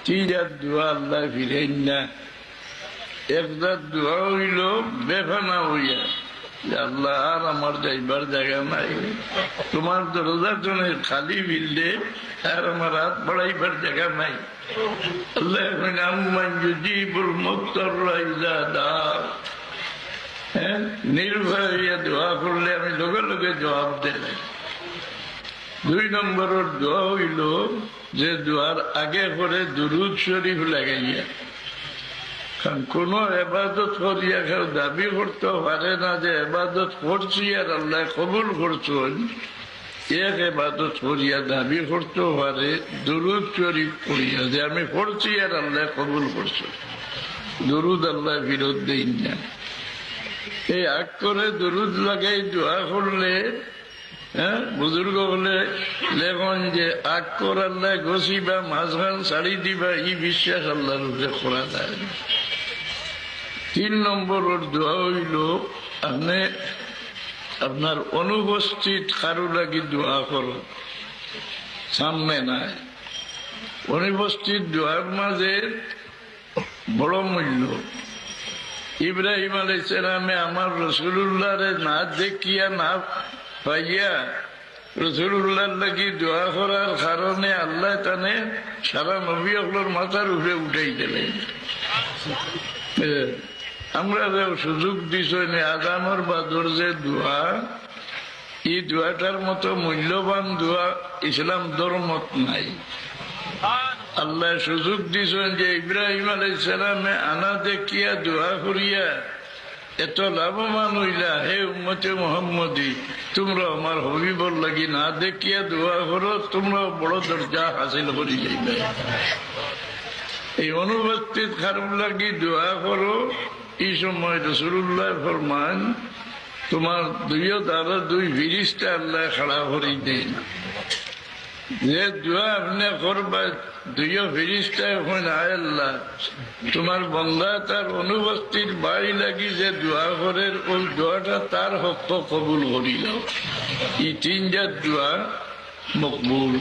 তিনটা দোয়া আল্লাহ ফিরেন না। একটা দোয়া হইল বেফানা হইয়া, আল্লাহ আর আমার যাইবার জায়গা নাই, তোমার দরজা জন্য খালি মিললে আর আমার হাত বাড়াইবার জায়গা নাই। আল্লাহ নির্ভয় হইয়া দোয়া করলে আমি লগে লগে জবাব দেয়। 2 নম্বরের দোয়া হইল যে দোয়ার আগে পরে দুরুদ শরীফ লাগাইয়া। কারণ কোন এবাদত করিয়া কেউ দাবি করতে পারে না যে এবাদত করছি আর আল্লাহ কবুল করছেন। এক এবাদত করিয়া দাবি করতে পারে দুরুদ শরীফ করিয়া যে আমি করছি আর আল্লাহ কবুল করছে। দুরুদ আল্লাহ ফিরত দেই না। এই আগ করে দুরুদ লাগাই দোয়া করলে, বুজুর্গ বলে লেখন যে আগ কর আল্লাহ ঘষিবা মাঝখান ছাড়ি দিবা, ই বিশ্বাস আল্লাহর উপরে করা যায়। 3 নম্বরের দোয়া হইল আপনি আপনার অনুপস্থিত কারো লাগি দোয়া করো, সামনে নাই। অনুপস্থিত দোয়ার মাঝে বড় মূল্য। ইব্রাহিম আলাইহিস সালামে আমার রাসূলুল্লাহরে না দেখিয়া না পাইয়া রাসূলুল্লাহর লাগি দোয়া করার কারণে আল্লাহ তানে সারা নবী সকলের মাথার উপরে উঠাই দিলেন। আমরা সুযোগ দিছেন আদামর বাদর যে দোয়া, এই দোয়াটার মতো মূল্যবান দোয়া ইসলাম ধর্মত নাই। আল্লাহ সুযোগ দিছেন যে ইব্রাহিম আলাইহিস সালামে আনা দেখিয়া দোয়া করিয়া এত লাভবান হইলা, হে উম্মতে মুহাম্মদী, তোমরা আমার হবিবর লাগি না দেখিয়া দোয়া করো, তোমরা বড় দরজা হাসিল করি যাইবে। এই অনুপস্থিত কারো লাগি দোয়া করো। এই সময় রাসূলুল্লাহ ফরমান তোমার 2 ফেরেশতা আল্লাহ খাড়া করে দেন। যে দোয়া আপনি করবা 2 ফেরেশতা এখন আয় আল্লাহ তোমার বান্দা তার অনুপস্থিত বাড়ি লাগি যে দোয়া করে ওই দোয়াটা তার হক কবুল করিল। এই 3টা দোয়া মকবুল।